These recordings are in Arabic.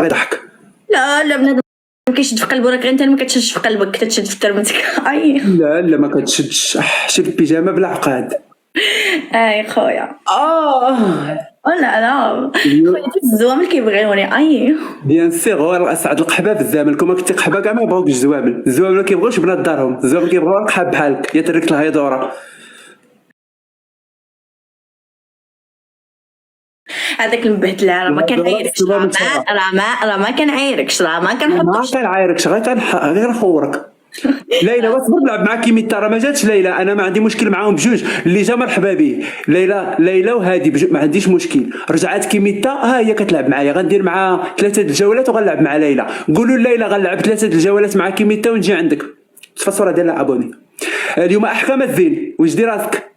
ضحك. لا لا بنادم كيشد في قلبو، راك غير انت ما كتشدش في قلبك، كتشد في ترمتك. اي لا ما كتشدش. شد البيجامه بلا عقاد. اي خويا. لا اليوم خويا الزوامل كيبغيوني. اي بيان سيغ سعد القحبه في الزمن كون ما كنتي قحبه كاع ما بغاوكش الزوامل ما كيبغوش بنات دارهم، الزوامل كيبغيو قحاب بحالك يا ترك الهيدوره. هذاك المبهدله راه ما كنعايركش، راه ما كنعايركش، راه ما ما كنحطكش. كنعايركش غير نخورك. ليلى واصبر نلعب معاك كيميتا، راه ما جاتش ليلى، انا ما عندي مشكل معاهم بجوج، اللي جا مرحبا به. ليلى وهادي بجوج ما عنديش مشكل. رجعت كيميتا ها هي كتلعب معايا، غندير معها 3 الجولات وغنلعب مع ليلى. قولوا ليلى غنلعب 3 الجولات مع كيميتا ونجي عندك. شوف الصوره ديال ابوني اليوم احكام الزين واش دير راسك.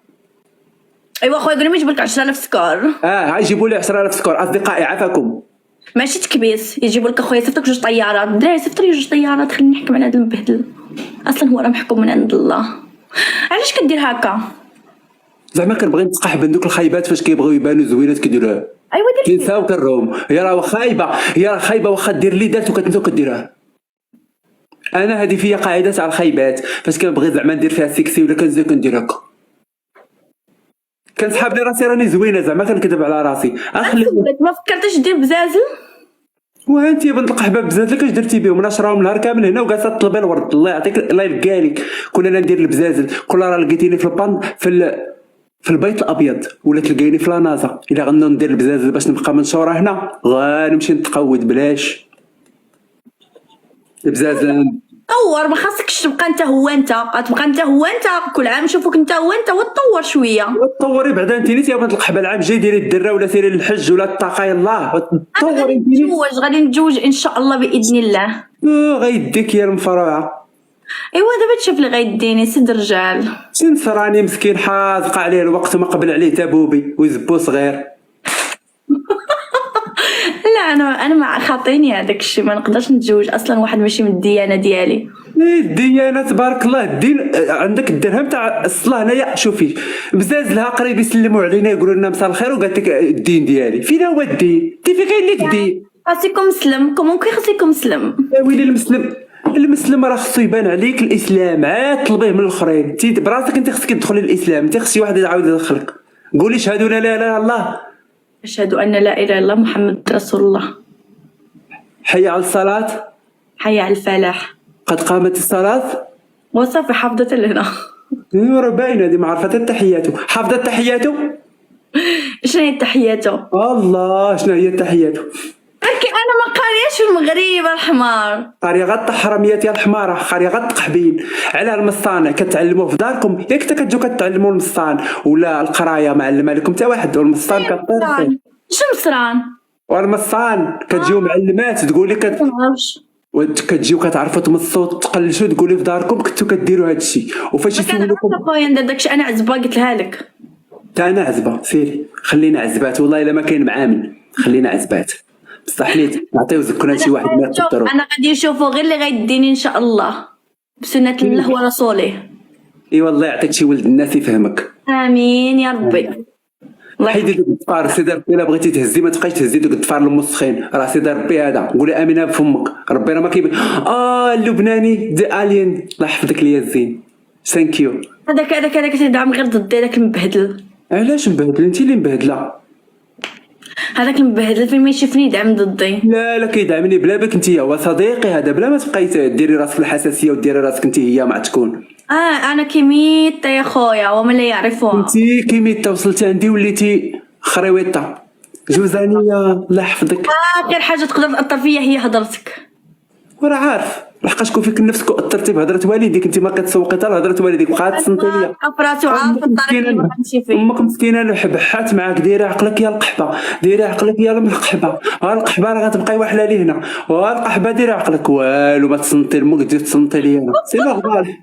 ايوا خويا قولي ما يجيب لك 10000 سكور. غيجيبوا لي 10,000 سكور. اصدقائي عافاكم. ماشي تكبيس، يجيبوا لك اخويا صيفط لك 2 طيارات. الدراري صيفط لي 2 طيارات، خليني نحكم على هذا المبهدل. اصلا هو راه محكوم من عند الله. علاش كدير هكا؟ زعما كنبغي نتقح بندوك الخايبات فاش كيبغيو يبانوا زوينات كيديروها. ايوا دير كينساو كنروهم. هي راه خايبه واخا دير اللي دارت وكتنساو كديرها. انا هذه فيا قاعده تاع الخايبات، فاش كنبغي زعما ندير فيها سيكسي ولا كنزيد كندير هكا. كنسحاب لي راسي راني زوينه، زعما كنكذب على راسي. ما فكرتش دير بزازل؟ وانت يا بنت القحبه بزازل كاش درتي بهم؟ نشراهم نهار كامل هنا وجالسه تطلبي الورد. الله يعطيك الله يبقالك. كون انا ندير البزازل كل راه لقيتيني في البان في البيت الابيض ولا تلقايني في لانازا. الا غنو ندير البزازل باش نبقى منشوره هنا غنمشي نتقود بلاش البزازل. طور، ما خاصكش تبقى انت هو انت، غتبقى انت هو انت كل عام نشوفوك انت هو انت، وتطور شويه. طوري بعدا انت نيت يا بنت القحبه. العام الجاي ديري الدره ولا سيري للحج ولا الطاقه يلاه طوري. غادي نتزوج ان شاء الله باذن الله. غيديك يا المفروعه. ايوا دابا تشوف لي غيديني سد رجال. راني مسكين حاذق عليه الوقت وما قبل عليه تابوبي ويزبو صغير. لا انا مع خاطيني هذاك الشيء، ما نقدرش نتزوج اصلا واحد ماشي من الديانه ديالي. الديانه تبارك الله. الدين عندك الدرهم تاع الصلاه. هنايا شوفي بزاز لها قريب يسلموا علينا يقولوا لنا مساء الخير وقالت لك الدين ديالي. فين هو الدين؟ انت فين كاين لك الدين؟ خاصكم مسلم، كومون خاصكم مسلم. يا ويلي المسلم راه خصو يبان عليك الاسلام، عاد طلبيه من الاخرين. انت براسك انت خصك تدخلي الاسلام، انت خص شي واحد يعاود يدخلك. قولي شهادة لا اله الا الله. اشهد ان لا اله الا الله محمد رسول الله. حي على الصلاه. حي على الفلاح. قد قامت الصلاه. وصافي حافظت لهنا. راه باينه هذه، ما عرفت التحيات. حافظه التحيات. شنو هي التحيات؟ الله شنو هي التحيات؟ انا ما قارياش في المغرب الحمار. قاريه غط حراميات يا الحماره، قاريه غط قحبين على المصانع. كتعلموه في داركم ياك حتى كتجيو كتعلموا المصان ولا القرايه معلمه لكم حتى واحد. والمصان كطير شنو مصران؟ والمصان كتجيو معلمات تقول لك كتجيو كتعرفوا تمصوا تقلشوا. تقولي في داركم كنتو كديروا هذا الشيء وفاش يسولوكم خويا ندير داكشي. انا عزبه قلتها لك. تا انا عزبه سيري خلينا عزبات. والله الا ما كاين معامل خلينا عزبات. بصح نيت نعطيو زكنا شي واحد ما يقدروا. انا غادي نشوفوا غير اللي غيديني ان شاء الله بسنه الله ورسوله. اي والله يعطيك شي ولد الناس يفهمك. امين يا ربي. حيدي دوك الضفار سيدي ربي. الا بغيتي تهزي ما تبقايش تهزي دوك الضفار المسخين. راه سيدي ربي هذا قولي امينه بفمك. ربي راه ما كيبان. اللبناني دي الين الله يحفظك ليا الزين. ثانك يو. هذاك تيدعم غير ضدي هذاك المبهدل. علاش مبهدل؟ انت اللي مبهدله. هذاك المبهدل فين ما يشوفني يدعم ضدي. لا كيدعمني بلا بك. انت هو صديقي هذا بلا ما تبقاي ديري راسك في الحساسيه وديري راسك انت هي ما تكون. انا كيميتا يا خويا ومن لا يعرفوها. انت كيميتا وصلتي عندي وليتي خريويطه جوزانيه الله يحفظك. اخر حاجه تقدر تاثر فيا هي هضرتك. وراه عارف لحقاش كون فيك نفسك واثرتي بهضره والديك. انت ما كتسوقي حتى لهضره والديك بقات تصنتي ليا. عفرات وعارفه الطريق اللي غنمشي فيه. امك مسكينه بحات معاك. ديري عقلك يا القحبه، ديري عقلك يا القحبه. القحبه راه غتبقاي واحله لي هنا. القحبه ديري عقلك. والو ما تصنتي لمك تجي تصنتي لي انا. سي نورمال.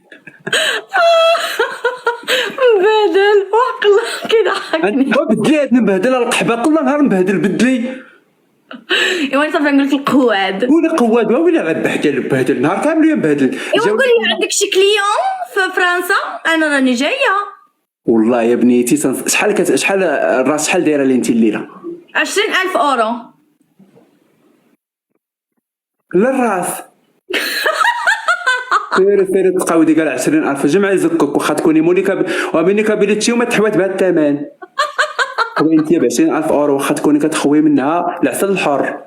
مبهدل وعقله كيضحكني. بدلي هاد نبهدل القحبه كل نهار نبهدل. بدلي ايوا صافي نقول لك القواد. قولي قواد ولا غير بهدل نهار كامل مبهدل. ايوا قول لي عندك شي كليون في فرنسا؟ انا راني جايه. والله يا بنيتي شحال الراس شحال دايره لي انت الليله؟ 20,000 اورو. للراس. سيري تقاودي كاع 20,000 جمع يزكك واخا تكوني مونيكا ومنك بليتشي وما تحوات بهذا الثمن. انت ب 20,000 اورو واخا تكوني كتخوي منها العسل الحر.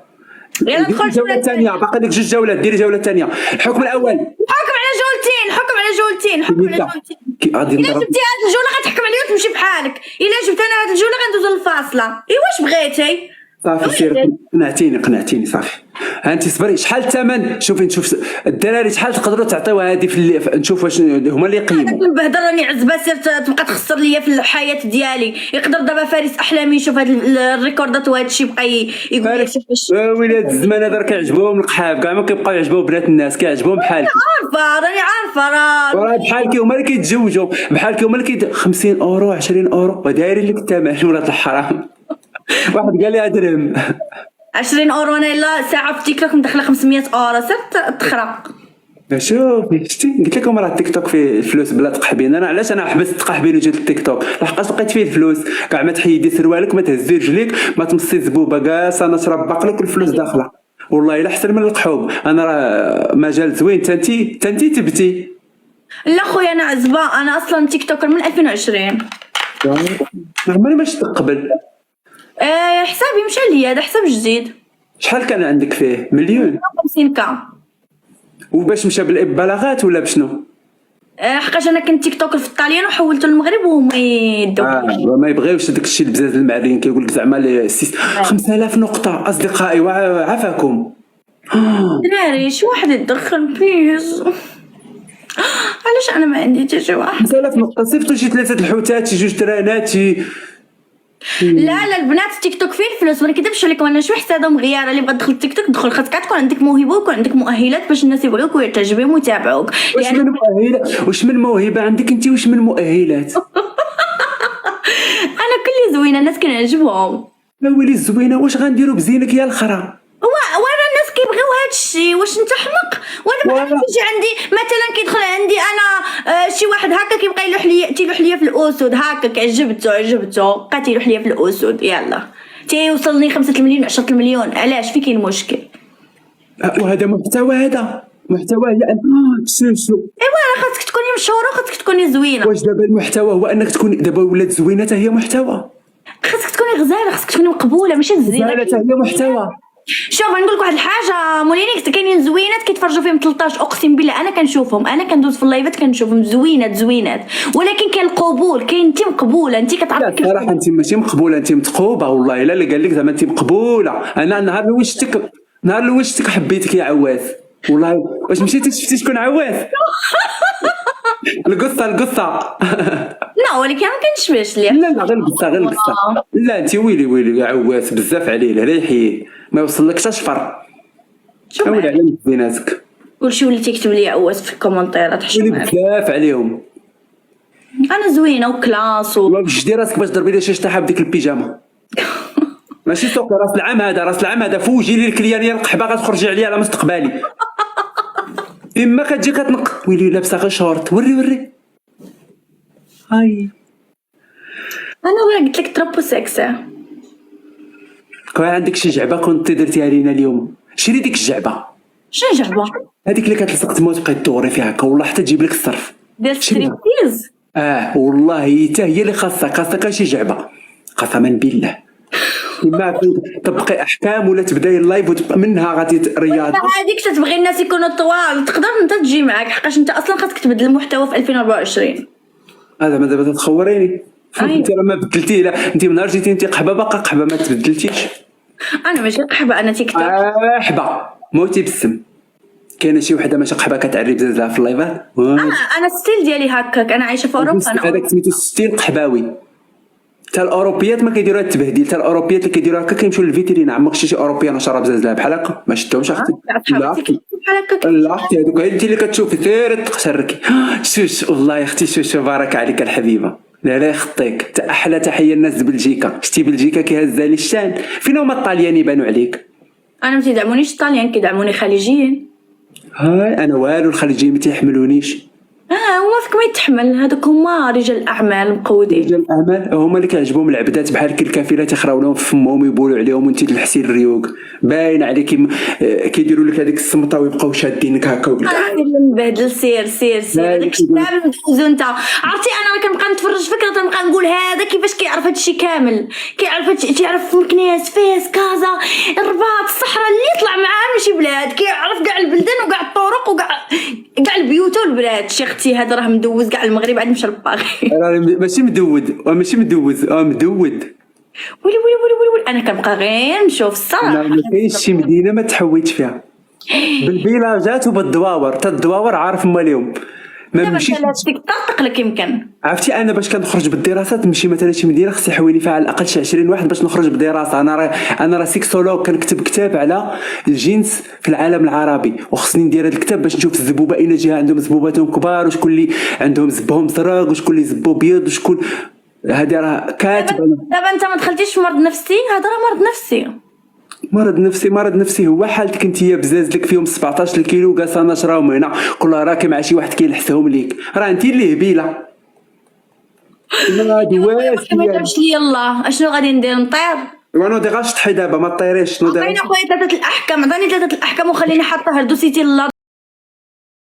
يلا ندخل الجوله الثانيه، باقي لك 2 جولات، ديري الجوله الثانيه. الحكم الاول حكم على جولتين، حكم على جولتين، حكم على جولتين. غادي الا نضرب. جبتي هاد الجوله غتحكم عليا وتمشي بحالك، الا جبت انا هاد الجوله غندوز للفاصله. واش بغيتي؟ صافي سير، قنعتيني صافي. ها انت صبري. شحال الثمن؟ شوفي نشوف الدراري شحال تقدروا تعطيوها هذه نشوف واش هما اللي هذاك يقيموا. البهدر راني عزبه، سير تبقى تخسر ليا في الحياه ديالي. يقدر دابا فارس احلامي يشوف هاد الريكوردات وهذا الشيء يبقى يقول لي كيفاش. ولاد الزمان هذا كيعجبهم القحاب، كاع ما كيبقاو يعجبوا بنات الناس، كيعجبهم بحالك. راني عارفه راه بحالك هما اللي كيتزوجوا، بحالك هما اللي 50 اورو 20 اورو ودايرين لك الثمن. ولاد الحرام. واحد قال لي درهم 20 اورو. انا الا ساعه في تيك توك مدخله 500 اورو. سير تخرق. شوفي شتي قلت لكم راه التيك توك فيه الفلوس بلا تقحبين. انا علاش انا حبست تقحبين وجيت التيك توك؟ لحقاش لقيت فيه الفلوس. كاع ما تحيدي سروالك، ما تهزي رجليك، ما تمصي زبوبه كاس، انا شرب باقلك والفلوس داخله. والله الا احسن من القحوب. انا راه مجال زوين. تنتي تبتي. لا خويا انا عزبه، انا اصلا تيك توكر من 2020. عمري ما شفت قبل. حسابي مشى ليا، هذا حساب جديد. شحال كان عندك فيه؟ مليون؟ 50k. وباش مشى بالابلاغات ولا بشنو؟ حقاش انا كنت تيك توكر في الطاليان وحولته للمغرب وهما يدوا. ما يبغيوش داك الشيء البزاز المعرين. كيقول لك زعما 5000 نقطه. اصدقائي وعافاكم. دراري شي واحد يدخل بليز. علاش انا ما عندي حتى شي واحد؟ 5000 نقطه صيفطوا شي 3 الحوتات، شي 2 ترانات، شي. لا البنات تيك توك فيه الفلوس. ما نكذبش عليكم، انا شي وحده مغياره اللي بغات تدخل تيك توك دخل. خاصك تكون عندك موهبه ويكون عندك مؤهلات باش الناس يبغيوك ويعجبهم ويتابعوك. واش من مؤهلات؟ واش من موهبه عندك انت؟ واش من مؤهلات؟ انا كلي زوينه، الناس كنعجبهم. لا ولي الزوينه، واش غنديروا بزينك يا الخرا؟ وانا الناس كيبغيو هذا الشيء. واش انت حمق؟ وانا ما كيجي عندي مثلا كيدخل عندي انا شي واحد هكا كيبقى يلوح ليا في الاسود هكا عجبته بقى تيلوح ليا في الاسود. يلا تيوصلني 5 المليون 10 المليون. علاش؟ في كاين مشكل. وهذا محتوى، هذا محتوى هي شو ايوا خاصك تكوني مشهوره وخاصك تكوني زوينه. واش دابا المحتوى هو انك تكون دابا ولات زوينه حتى هي محتوى؟ خاصك تكوني غزاله، خاصك تكوني مقبوله ماشي زينه. حتى هي محتوى. شوف نقول لك واحد الحاجه، مولينيك كاينين زوينات كيتفرجوا فيهم 13. اقسم بالله انا كنشوفهم، انا كندوز في اللايفات كنشوفهم زوينات. ولكن كاين القبول، كاين انت مقبوله، انت كتعرفي. صراحه انت ماشي مقبوله، انت متقوبه. والله الا اللي قال لك زعما انت مقبوله. انا النهار اللي شفتك حبيتك يا عواز. والله واش مشيتي شفتي شكون عواز؟ القصه. لا ولكن ما كنشبهش ليه. لا غير القصه. لا انت ويلي يا عواز بزاف عليه. ريحيه ما يوصل لك حتى شفر. حاول على بيناتك. كلشي وليتي تكتب لي عواز في الكومونتيرات. حشومه بزاف عليهم. انا زوينه وكلاس باش دير راسك باش ضربي لي شي شطيحه بديك البيجامه. ماشي سوق راس العام هذا فوجي لي الكليان ديال القحبه غتخرجي عليا على مستقبلي. اما كتجي كتنق ويلي لابسه غير شورت. وري هاي انا راه قلت لك تربو سكسي. كون عندك شي جعبه كنت درتيها لينا اليوم. شري ديك الجعبه. شنو جعبه؟ هذيك اللي كتلصق تما وتبقاي تدوري فيها هكا، والله حتى تجيب لك الصرف ديال ستريبتيز. والله حتى هي اللي خاصك شي جعبه قسما بالله. اما تطبقي احكام ولا تبداي اللايف وتبقى منها غادي رياضه. هذيك تتبغي الناس يكونوا طوال تقدر انت تجي معاك، حقاش انت اصلا خاصك تبدل المحتوى في 2024. هذا ما دابا تخوريني. انت راه ما بدلتيه. لا انت من نهار جيتي انت قحبه باقا قحبه ما تبدلتيش. انا ماشي قحبه، انا تيك توك. قحبه موتي بالسم. كاينه شي وحده ماشي قحبه كتعري بزاف لها في اللايفات. انا ستيل ديالي هكاك، انا عايشه في اوروبا. انا هذاك سميتو ستيل قحباوي. حتى الاوروبيات ما كيديروا هاد التبهديل. حتى الاوروبيات اللي كيديروا هكا كيمشيو للفيترين. عمرك شي اوروبيان شرب زازله بحال هكا؟ ما شفتهمش اختي. لا لا اختي هذوك انت اللي كتشوفي سير تقشركي. شوش والله يا اختي شوش بارك عليك الحبيبه. لا يخطيك. احلى تحيه للناس بلجيكا. شتي بلجيكا كيهزها لي الشان. فين هما الطاليان يبانوا عليك؟ انا ما تيدعمونيش الطاليان، كيدعموني خليجيين. هاي انا والو الخليجيين ما تيحملونيش. هو ما يتحمل. هذوك هما رجال الاعمال مقودين. رجال الاعمال هما اللي كيعجبهم العبدات بحال كي الكافلات يخراو لهم في فمهم ويبولوا عليهم وانت تلحسي الريوق باين عليك كيديروا لك هذيك الصمته ويبقاو شادينك هكا مبهدل. سير هذاك الشباب مدوزو. انت عرفتي انا كنبقى نتفرج فيك تنبقى نقول هذا كيفاش كيعرف هادشي كامل. كيعرف مكناس فاس كازا الرباط الصحراء اللي يطلع معاه ماشي بلاد. كيعرف كاع البلدان وكاع الطرق وكاع البيوت والبلاد. شي اختي هذا راه مدوز كاع المغرب عاد مشى لباغي. ماشي مدوز مدود. ويلي انا كنبقى غير نشوف الصراحه. ما كاينش شي مدينه ما تحويتش فيها بالفيلاجات وبالدواور. حتى الدواور عارف مالهم ما نمشيش. تطقطق لك يمكن. عرفتي انا باش كنخرج بالدراسات نمشي مثلا شي مدينه خص يحويني فيها على الاقل شي 20 واحد باش نخرج بدراسه. انا راه سيكسولوج كنكتب كتاب على الجنس في العالم العربي وخصني ندير هذا الكتاب باش نشوف الزبوبه اين جهه عندهم زبوباتهم كبار وشكون اللي عندهم زبهم زرق وشكون اللي زبو بيض وشكون. هذه راه كاتب. دابا انت ما دخلتيش في مرض نفسي. هذا راه مرض نفسي. هو حالتك انت بزاز لك فيهم 17 كيلو قاصه نشراهم هنا كل راكي مع شي واحد كيلحسهم ليك. راه انت اللي هبيله. ما جابش لي الله اشنو غادي ندير نطير. وانا دي غاش تحي دابا ما طيريش. عطيني خويا ثلاثه الاحكام. عطيني ثلاثه الاحكام وخليني حاطه دوسيتي الله